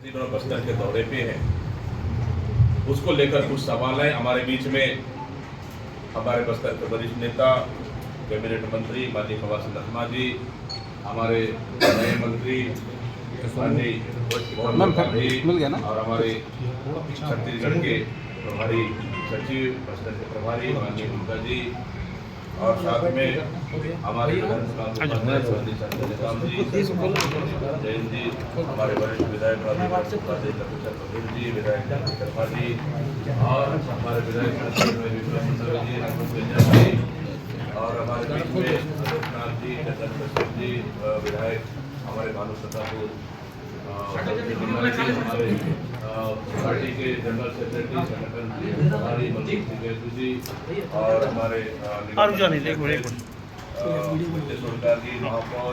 छत्तीसगढ़ बस्तर के दौरे पे है, उसको लेकर कुछ सवाल है। हमारे बीच में हमारे बस्तर के वरिष्ठ नेता कैबिनेट मंत्री माननीय कवासी लखमा जी, हमारे नए मंत्री माननीय जी और हमारे छत्तीसगढ़ के प्रभारी सचिव बस्तर के प्रभारी माननीय ममता जी और साथ में हमारे विधानसभा जैन जी, हमारे वरिष्ठ विधायक बघेल जी, विधायक त्रिपाठी और हमारे विधायक जी और हमारे बीच में अनंतनाथ जी, चंदन प्रसाद जी, विधायक हमारे भानु प्रताप, हमारे पार्टी के जनरल सेक्रेटरी संगठन प्रभारी मंत्री जी और हमारे सरकार जी महापौर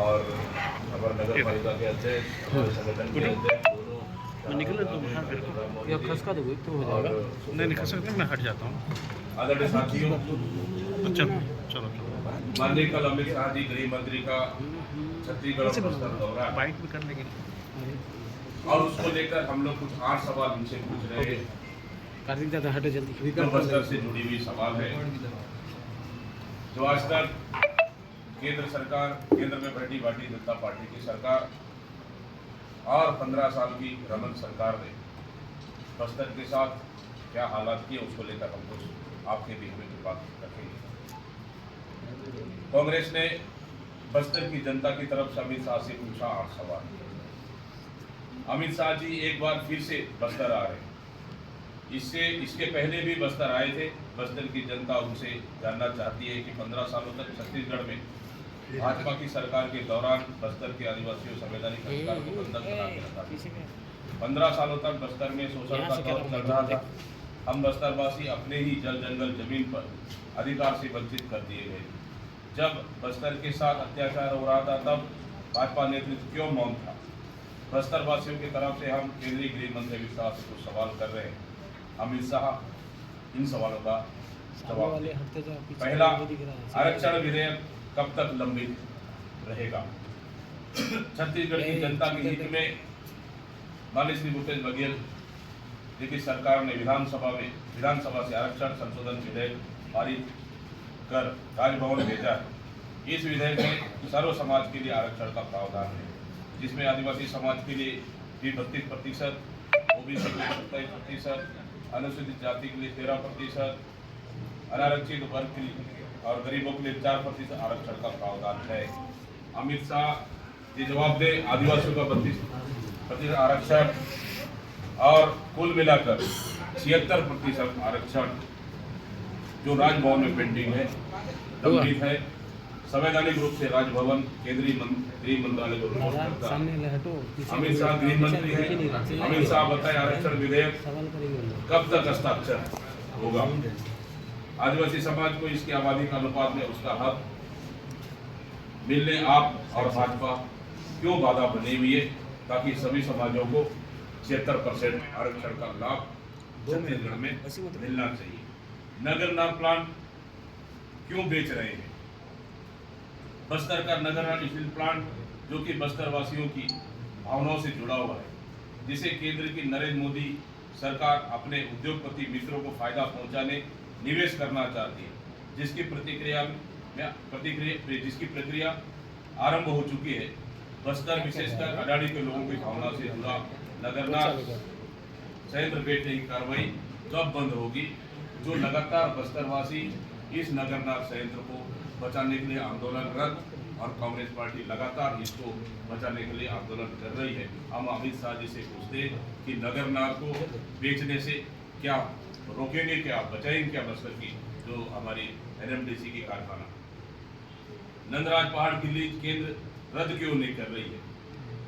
और हमारे नगर पालिका के अध्यक्ष और संगठन के अध्यक्ष मैं हट जाता हूँ। आदरणीय साथियों, चलो चलो माननीय कल अमित शाह जी गृह मंत्री का छत्तीसगढ़ और बस्तर दौरा बाइक में करने के लिए और उसको लेकर हम लोग कुछ 8 सवाल उनसे पूछ रहे हैं। कार्तिक दादा हटो जल्दी। जो बस्तर से जुड़ी हुई सवाल है, जो आज तक केंद्र सरकार, केंद्र में बैठी भारतीय जनता पार्टी की सरकार और 15 साल की रमन सरकार ने बस्तर के साथ क्या हालात किए, उसको लेकर हम कुछ आपके बीच में बात रखेंगे। कांग्रेस ने बस्तर की जनता की तरफ से अमित शाह से पूछा 8 सवाल। अमित शाह जी एक बार फिर से बस्तर आ रहे हैं। इसके पहले भी बस्तर आए थे। बस्तर की जनता उनसे जानना चाहती है कि 15 सालों तक छत्तीसगढ़ में भाजपा की सरकार के दौरान बस्तर के आदिवासियों संवैधानिक अधिकार को बंधक बना के रखा। 15 सालों तक बस्तर में शोषण का दौर चल रहा था। हम बस्तरवासी अपने ही जल जंगल जमीन पर अधिकार से वंचित कर दिए गए। जब बस्तर के साथ अत्याचार हो रहा था, तब भाजपा नेतृत्व क्यों मौन था? बस्तर वासियों की तरफ से हम केंद्रीय गृह मंत्री अमित शाह से कुछ सवाल कर रहे हैं। अमित शाह इन सवालों का जवाब दें। पहला, आरक्षण विधेयक कब तक लंबित रहेगा? छत्तीसगढ़ की जनता के हित में माननीय श्री भूपेश बघेल जी की सरकार ने विधानसभा से आरक्षण संशोधन विधेयक पारित कर राजभवन भेजा है। इस विधेयक में सर्व समाज के लिए आरक्षण का प्रावधान है, जिसमें आदिवासी समाज के लिए भी 32%, ओबीसी के लिए 27%, अनुसूचित जाति के लिए 13%, अनारक्षित वर्ग के लिए और गरीबों के लिए 4% आरक्षण का प्रावधान है। अमित शाह जी जवाब दे, आदिवासियों का 32% आरक्षण और कुल मिलाकर 76% आरक्षण जो राजभवन में पेंडिंग है, लंबित है, संवैधानिक रूप से राजभवन केंद्रीय गृह मंत्रालय को रिपोर्ट करता है। अमित शाह गृह मंत्री है। अमित शाह बताए, आरक्षण विधेयक कब तक हस्ताक्षर होगा? आदिवासी समाज को इसकी आबादी का अनुपात में उसका हक मिलने आप और भाजपा क्यों बाधा बनी हुई है, ताकि सभी समाजों को 76% आरक्षण का लाभ छत्तीसगढ़ में मिलना चाहिए। नगर नार प्लांट क्यों बेच रहे हैं? बस्तर का नगर नार स्टील प्लांट, जो कि बस्तर वासियों की भावनाओं से जुड़ा हुआ है, जिसे केंद्र की नरेंद्र मोदी सरकार अपने उद्योगपति मित्रों को फायदा पहुंचाने निवेश करना चाहती है, जिसकी प्रक्रिया आरंभ हो चुकी है। बस्तर विशेषकर अडाड़ी के लोगों की भावना से जुड़ा नगर नार संयंत्र बेचने की कार्रवाई कब बंद होगी? जो लगातार बस्तरवासी इस नगर नार संयंत्र को बचाने के लिए आंदोलनरत और कांग्रेस पार्टी लगातार इसको बचाने के लिए आंदोलन कर रही है। हम अमित शाह जी से पूछते हैं कि नगर नार को बेचने से क्या रोकेंगे, क्या बचाएंगे, क्या बस्तर की जो हमारी NMDC की कारखाना नंदराज पहाड़ की लीज केंद्र रद्द क्यों नहीं कर रही है?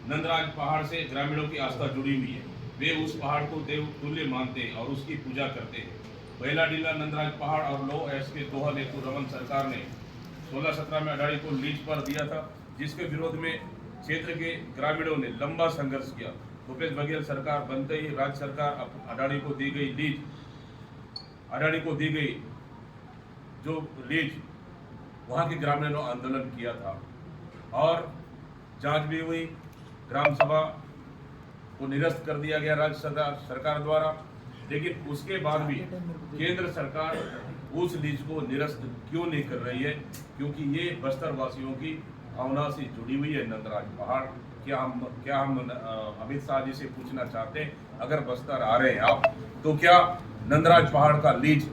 नंदराज पहाड़ से ग्रामीणों की आस्था जुड़ी हुई है। वे उस पहाड़ को देव तुल्य मानते हैं और उसकी पूजा करते हैं। पहला डीला नंदराज पहाड़ और लो एस के दोहा नेतु रमन सरकार ने 16-17 में अडाड़ी को लीज पर दिया था, जिसके विरोध में क्षेत्र के ग्रामीणों ने लंबा संघर्ष किया। भूपेश बघेल सरकार बनते ही राज्य सरकार अडाड़ी को दी गई लीज, अडाड़ी को दी गई जो लीज, वहाँ के ग्रामीणों ने आंदोलन किया था और जांच भी हुई। ग्राम सभा को निरस्त कर दिया गया राज्य सरकार द्वारा। लेकिन उसके बाद भी केंद्र सरकार उस लीज को निरस्त क्यों नहीं कर रही है? क्योंकि ये बस्तर वासियों की भावना से जुड़ी हुई है नंदराज पहाड़। क्या हम अमित शाह जी से पूछना चाहते हैं, अगर बस्तर आ रहे हैं आप, तो क्या नंदराज पहाड़ का लीज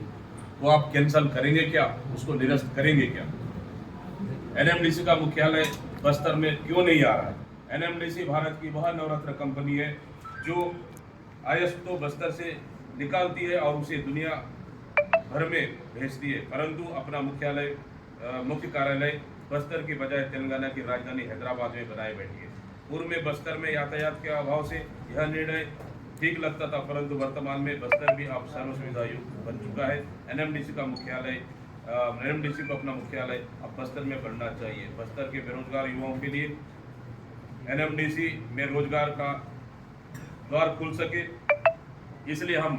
को आप कैंसल करेंगे क्या? उसको निरस्त करेंगे क्या? एनएमडीसी का मुख्यालय बस्तर में क्यों नहीं आ रहा है? एनएमडीसी भारत की वह नवरत्न कंपनी है जो आयात तो बस्तर से निकालती है और उसे दुनिया भर में भेजती है, परंतु अपना मुख्य कार्यालय बस्तर की बजाय तेलंगाना की राजधानी हैदराबाद में बनाए बैठी है। पूर्व में बस्तर में यातायात के अभाव से यह निर्णय ठीक लगता था, परंतु वर्तमान में बस्तर भी अब सर्व सुविधा युक्त बन चुका है। एनएमडीसी को अपना मुख्यालय अब बस्तर में बनना चाहिए। बस्तर के बेरोजगार युवाओं के लिए एनएमडीसी में रोजगार का द्वार खुल सके, इसलिए हम,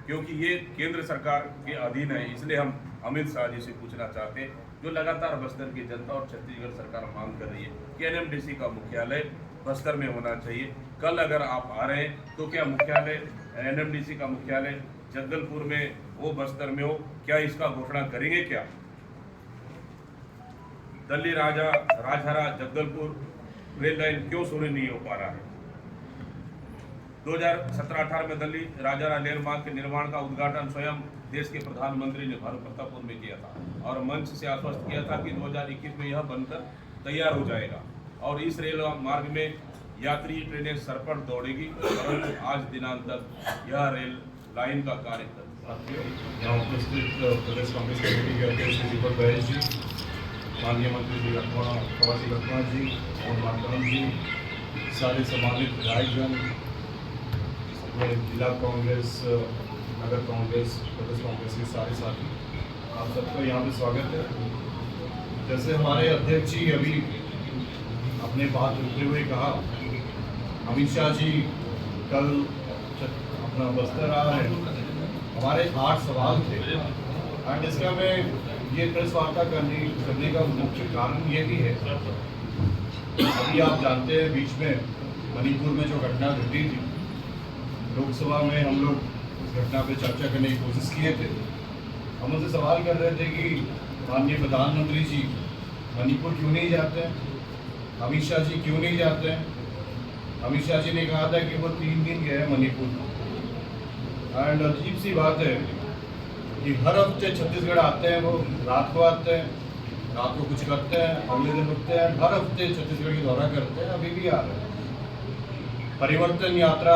क्योंकि ये केंद्र सरकार के अधीन है, इसलिए हम अमित शाह जी से पूछना चाहते हैं, जो लगातार बस्तर की जनता और छत्तीसगढ़ सरकार मांग कर रही है कि एनएमडीसी का मुख्यालय बस्तर में होना चाहिए। कल अगर आप आ रहे हैं तो क्या मुख्यालय एनएमडीसी का मुख्यालय जगदलपुर में हो, बस्तर में हो, क्या इसका घोषणा करेंगे क्या? दिल्ली राजहरा जगदलपुर रेल लाइन क्यों शुरू नहीं हो पा रहा है? 2017-18 में दिल्ली राजहरा रेल मार्ग के निर्माण का उद्घाटन स्वयं देश के प्रधानमंत्री ने भारत प्रतापपुर में किया था और मंच से आश्वस्त किया था कि 2021 में यह बनकर तैयार हो जाएगा और इस रेल मार्ग में यात्री ट्रेनें सरपट दौड़ेगी, परंतु आज दिनांक तक यह रेल लाइन का कार्य यहाँ उपस्थित प्रदेश कांग्रेस कमेटी के अध्यक्ष श्री दीपक बैज जी, माननीय मंत्री श्री प्रवासी लखमा जी और मानकरम जी, सारे सम्मानित विधायकगण, जिला कांग्रेस, नगर कांग्रेस, प्रदेश कांग्रेस के सारे साथी, आप सबका यहाँ पे स्वागत है। जैसे हमारे अध्यक्ष जी अभी अपने बात रखते हुए कहा, अमित शाह जी कल अपना बस्तर आ रहे हैं, हमारे 8 सवाल थे एंड इसका मैं ये प्रेस वार्ता करने का मुख्य कारण ये भी है, अभी आप जानते हैं बीच में मणिपुर में जो घटना घटी थी, लोकसभा में हम लोग उस घटना पे चर्चा करने की कोशिश किए थे। हम उनसे सवाल कर रहे थे कि माननीय प्रधानमंत्री जी मणिपुर क्यों नहीं जाते हैं, अमित शाह जी क्यों नहीं जाते हैं? अमित शाह जी ने कहा था कि वो 3 दिन गए मणिपुर एंड अजीब सी बात है कि हर हफ्ते छत्तीसगढ़ आते हैं, वो रात को आते हैं, रात को कुछ करते हैं, अगले दिन रुकते हैं, हर हफ्ते छत्तीसगढ़ की दौरा करते हैं, अभी भी आ रहे हैं। परिवर्तन यात्रा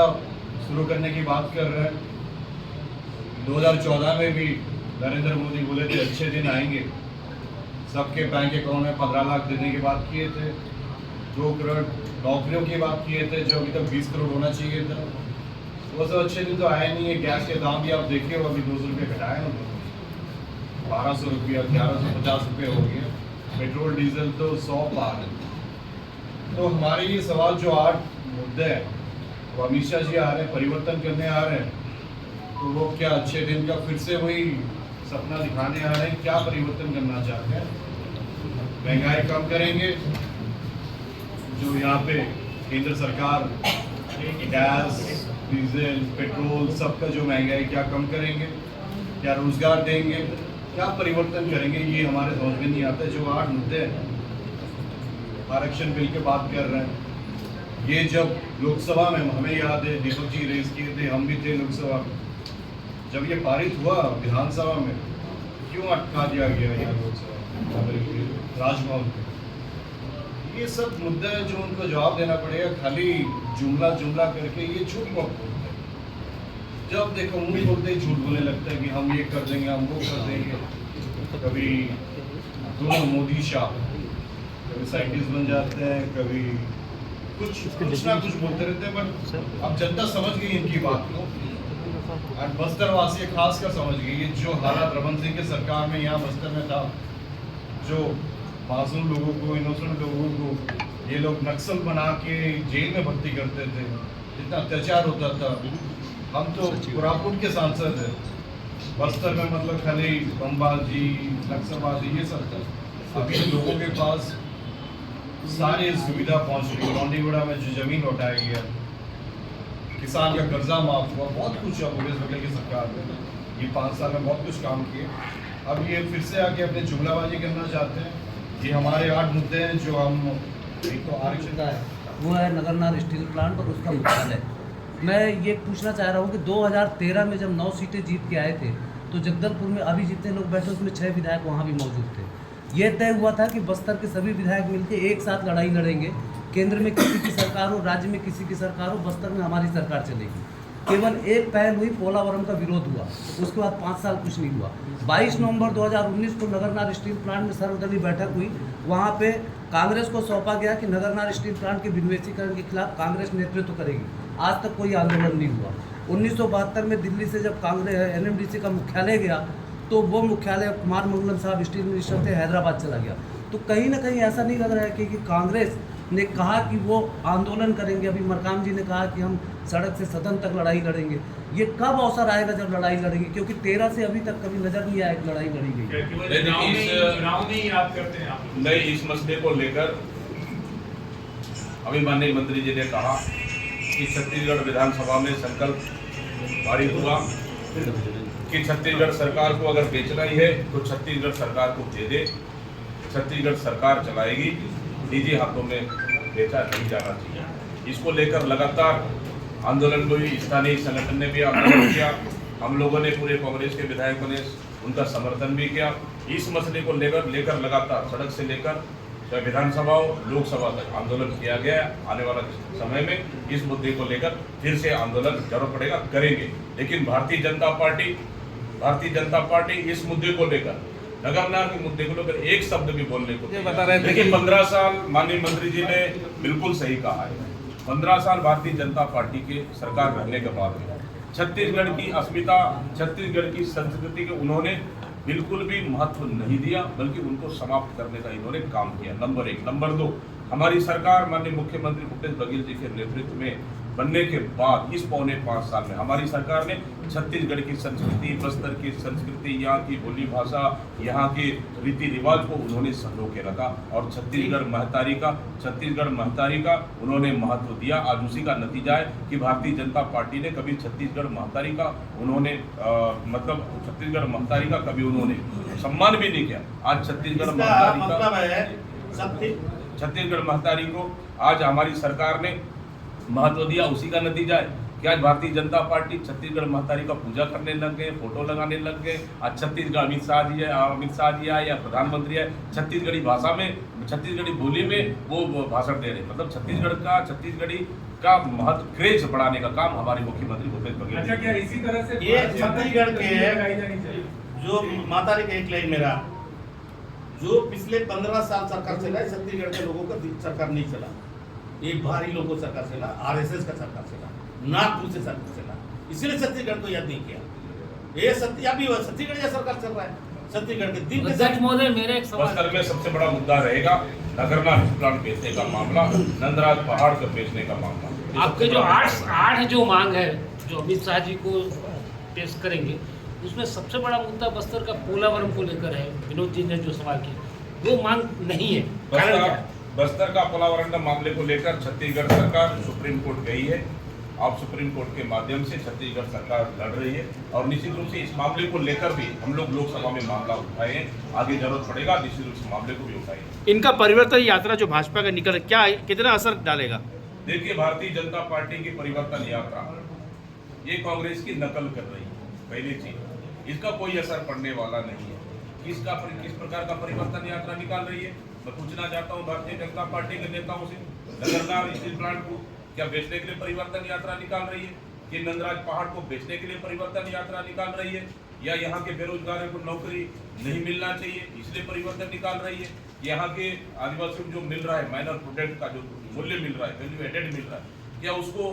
शुरू करने की बात कर रहे हैं। 2014 में भी नरेंद्र मोदी बोले थे अच्छे दिन आएंगे, सबके बैंक अकाउंट में 15 लाख देने की बात किए थे, 2 करोड़ नौकरियों की बात किए थे जो अभी तक 20 करोड़ होना चाहिए था। वो सब अच्छे दिन तो आए नहीं है। गैस के दाम भी आप देखिए, वो अभी 200 रुपये घटाए हैं, 1200 रुपया 1150 रुपये हो गए। पेट्रोल डीजल तो 100 पार है। तो हमारे ये सवाल जो 8 मुद्दे हैं, वो अमित शाह जी आ रहे हैं, परिवर्तन करने आ रहे हैं, तो वो क्या अच्छे दिन का फिर से वही सपना दिखाने आ रहे हैं? क्या परिवर्तन करना चाहते हैं? महंगाई कम करेंगे, जो यहाँ पे केंद्र सरकार गैस, डीजल, पेट्रोल सबका जो महंगाई क्या कम करेंगे? क्या रोजगार देंगे? क्या परिवर्तन करेंगे? ये हमारे समझ में नहीं आता। जो 8 मुद्दे हैं, आरक्षण बिल की बात कर रहे हैं, ये जब लोकसभा में, हमें याद है दीपक जी रेस किए थे, हम भी थे लोकसभा में, जब ये पारित हुआ विधानसभा में, क्यों अटका दिया गया यहाँ लोकसभा राजभवन में? ये सब मुद्दे हैं जो उनको जवाब देना पड़ेगा। खाली जुमला करके ये झूठ मत बोलते, जब देखो मुंह बोलते ही झूठ बोलने लगता है कि हम ये कर देंगे, हम वो कर देंगे। कभी दोनों मोदी शाह, कभी साइंटिस्ट बन जाते हैं, कभी कुछ ना कुछ बोलते रहते हैं, बट अब जनता समझ गई इनकी बात को, और बस्तर वासी खास कर समझ गई। ये जो हालात रमन सिंह के सरकार में यहाँ बस्तर में था, जो मासूम लोगों को, इनोसेंट लोगों को ये लोग नक्सल बना के जेल में भर्ती करते थे, इतना अत्याचार होता था। हम तो कोरापुट के सांसद हैं, बस्तर में मतलब खाली बमबाजी, नक्सलबाजी ये सब था। अभी लोगों के पास सारी सुविधा पहुंच रही। लौंडीगुड़ा में जो जमीन लौटाया गया, किसान का कर्जा माफ हुआ, बहुत कुछ हुआ भूपेश बघेल की सरकार ने। ये 5 साल में बहुत कुछ काम किए। अब ये फिर से आके अपने जुमलाबाजी करना चाहते हैं। ये हमारे 8 मुद्दे हैं जो हम, एक तो आरक्षण का है, वो है नगरनार स्टील प्लांट और उसका मुख्यालय। मैं ये पूछना चाह रहा हूँ कि 2013 में जब 9 सीटें जीत के आए थे तो जगदलपुर में अभी जितने लोग बैठे उसमें 6 विधायक वहाँ भी मौजूद थे। ये तय हुआ था कि बस्तर के सभी विधायक मिलकर एक साथ लड़ाई लड़ेंगे। केंद्र में किसी की सरकार हो, राज्य में किसी की सरकार हो, बस्तर में हमारी सरकार चलेगी। केवल एक पहल हुई, पोलावरम का विरोध हुआ, उसके बाद 5 साल कुछ नहीं हुआ। 22 नवंबर 2019 को नगरनार स्टील प्लांट में सर्वदलीय बैठक हुई। वहाँ पे कांग्रेस को सौंपा गया कि नगरनार स्टील प्लांट के विनिवेशीकरण के खिलाफ कांग्रेस नेतृत्व करेगी। आज तक कोई आंदोलन नहीं हुआ। 1972 में दिल्ली से जब कांग्रेस NMDC का मुख्यालय गया तो वो मुख्यालय कुमार मंगलम साहब स्टील मिनिस्टर थे, हैदराबाद चला गया। तो कहीं ना कहीं ऐसा नहीं लग रहा है कि कांग्रेस ने कहा कि वो आंदोलन करेंगे। अभी मरकाम जी ने कहा कि हम सड़क से सदन तक लड़ाई लड़ेंगे। ये कब अवसर आएगा जब लड़ाई लड़ेंगे? क्योंकि 13 से अभी तक कभी नजर नहीं आया कि लड़ाई लड़ी गई। नहीं, इस मसले को लेकर अभी माननीय मंत्री जी ने कहा कि छत्तीसगढ़ विधानसभा में संकल्प पारित हुआ कि छत्तीसगढ़ सरकार को अगर बेचना ही है तो छत्तीसगढ़ सरकार को दे दे, छत्तीसगढ़ सरकार चलाएगी, निजी हाथों में बेचा नहीं जाना चाहिए। इसको लेकर लगातार आंदोलन हुई, स्थानीय संगठन ने भी आंदोलन किया, हम लोगों ने, पूरे कांग्रेस के विधायकों ने उनका समर्थन भी किया। इस मसले को लेकर लगातार सड़क से लेकर चाहे विधानसभा हो, लोकसभा तक आंदोलन किया गया। आने वाला समय में इस मुद्दे को लेकर फिर से आंदोलन जरूर पड़ेगा, करेंगे। लेकिन भारतीय जनता पार्टी इस मुद्दे को लेकर, नगरनार के मुद्दे को लेकर एक शब्द भी बोलने को बता रहे थे। देखिए, 15 साल माननीय मंत्री जी ने बिल्कुल सही कहा है। 15 साल भारतीय जनता पार्टी के सरकार रहने के बाद में छत्तीसगढ़ की अस्मिता, छत्तीसगढ़ की संस्कृति के उन्होंने बिल्कुल भी महत्व नहीं दिया, बल्कि उनको समाप्त करने का इन्होंने काम किया। नंबर 1। नंबर 2, हमारी सरकार माननीय मुख्यमंत्री भूपेश बघेल जी के नेतृत्व में बनने के बाद इस पौने 5 साल में हमारी सरकार ने छत्तीसगढ़ की संस्कृति, बस्तर की संस्कृति, यहाँ की बोली भाषा, यहाँ के रीति रिवाज को उन्होंने संजो के रखा और छत्तीसगढ़ महतारी का उन्होंने महत्व दिया। आज उसी का नतीजा है कि भारतीय जनता पार्टी ने कभी छत्तीसगढ़ महतारी का उन्होंने छत्तीसगढ़ महतारी का कभी उन्होंने सम्मान भी नहीं किया। आज छत्तीसगढ़ महतारी को आज हमारी सरकार ने महत्व दिया, उसी का नतीजा है कि आज भारतीय जनता पार्टी छत्तीसगढ़ महतारी का पूजा करने लग गए, फोटो लगाने लग गए। आज छत्तीसगढ़ अमित शाह जी है या प्रधानमंत्री है, छत्तीसगढ़ी भाषा में, छत्तीसगढ़ी बोली में वो भाषण दे रहे। मतलब छत्तीसगढ़ी का महत्व, क्रेज बढ़ाने का काम हमारे मुख्यमंत्री भूपेश बघेल। अच्छा, क्या इसी तरह से ये छत्तीसगढ़ के जो महतारी का एक लाइन मेरा, जो पिछले 15 साल सरकार चला, छत्तीसगढ़ के लोगों का सरकार नहीं चला। एक भारी लोगों सरकार चला, RSS का सरकार चला, नागपुर से सरकार चला, इसीलिए छत्तीसगढ़ को याद नहीं किया। ये छत्तीसगढ़ या सरकार चल रहा है, छत्तीसगढ़ के दिन बस्तर में सबसे बड़ा मुद्दा रहेगा नगरनार प्लांट बेचने का मामला, नंदराज पहाड़ को बेचने का मामला। आपके जो 8 जो मांग है जो अमित शाह जी को पेश करेंगे, उसमें सबसे बड़ा मुद्दा बस्तर का पोलावरम को लेकर है। विनोद जी ने जो सवाल किया वो मांग नहीं है, कारण क्या है? बस्तर का पोलावरम मामले को लेकर छत्तीसगढ़ सरकार सुप्रीम कोर्ट गई है। आप सुप्रीम कोर्ट के माध्यम से छत्तीसगढ़ सरकार लड़ रही है और निश्चित रूप से इस मामले को लेकर भी हम लोग लोकसभा में मामला उठाए हैं। आगे जरूरत पड़ेगा निश्चित रूप से मामले को भी उठाएंगे। इनका परिवर्तन यात्रा जो भाजपा का निकल, क्या कितना असर डालेगा? देखिए, भारतीय जनता पार्टी की परिवर्तन यात्रा ये कांग्रेस की नकल कर रही है। पहली चीज, इसका कोई असर पड़ने वाला नहीं है। किस प्रकार का परिवर्तन यात्रा निकाल रही है? मैं पूछना चाहता हूँ भारतीय जनता पार्टी के नेताओं से, नगरनार स्टील प्लांट को क्या बेचने के लिए परिवर्तन यात्रा निकाल रही है? कि नंदराज पहाड़ को बेचने के लिए परिवर्तन यात्रा निकाल रही है? या यहाँ के बेरोजगारों को नौकरी नहीं मिलना चाहिए इसलिए परिवर्तन निकाल रही है? यहाँ के आदिवासियों को जो मिल रहा है माइनर प्रोडक्ट का जो मूल्य मिल रहा है, वैल्यू एडेड मिल रहा है, क्या उसको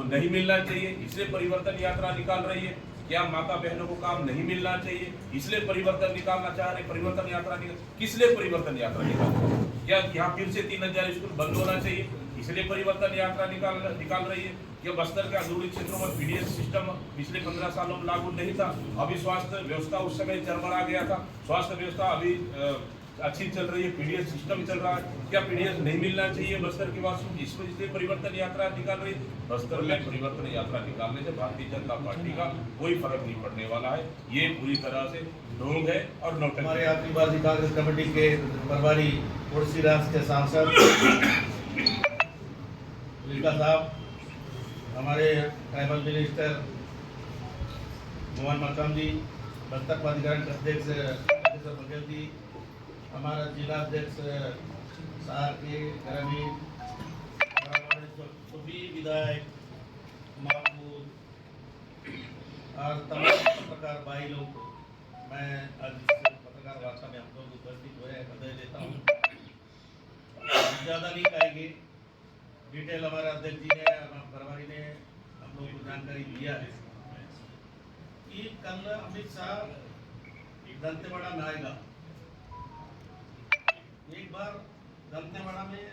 नहीं मिलना चाहिए इसलिए परिवर्तन यात्रा निकाल रही है? क्या माता बहनों को काम नहीं मिलना चाहिए इसलिए परिवर्तन निकालना चाह रहे? परिवर्तन यात्रा किस लिए परिवर्तन यात्रा निकाल रही है? क्या यहाँ फिर से 3000 स्कूल बंद होना चाहिए इसलिए परिवर्तन यात्रा निकाल रही है? क्या बस्तर के अंदरूनी क्षेत्रों में PDS सिस्टम पिछले 15 सालों में लागू नहीं था? अभी स्वास्थ्य व्यवस्था उस समय चरमरा गया था। स्वास्थ्य व्यवस्था अभी अच्छी चल रही है, पीडीएस सिस्टम चल रहा है, क्या पीडीएस नहीं मिलना चाहिए बस्तर के वासियों को? इसमें इसलिए परिवर्तन यात्रा निकाल रही है। बस्तर में परिवर्तन यात्रा निकालने से भारतीय जनता पार्टी का कोई फर्क नहीं पड़ने वाला है। ये पूरी तरह से ढोंग है और नौटंकी। हमारे आदिवासी कांग्रेस कमेटी के प्रभारी पड़ोसी राज्य के सांसद विका साहब, हमारे ट्राइबल मिनिस्टर मोहन मकाम जी, बस्तर प्राधिकरण के अध्यक्ष प्रोफेसर बघेल जी, हमारा जिला अध्यक्ष सार के ग्रामीण, हमारे सभी विधायक, महमूद और तमाम पत्रकार भाई लोग, मैं आज इस पत्रकार वार्ता में हम लोग उपस्थित हुए बधाई देता हूँ। ज़्यादा नहीं कहेंगे, डिटेल हमारे अध्यक्ष जी ने, प्रभारी ने हम लोग को जानकारी दिया है कि कल अमित शाह दंतेवाड़ा में आएगा। एक बार दंतेवाड़ा में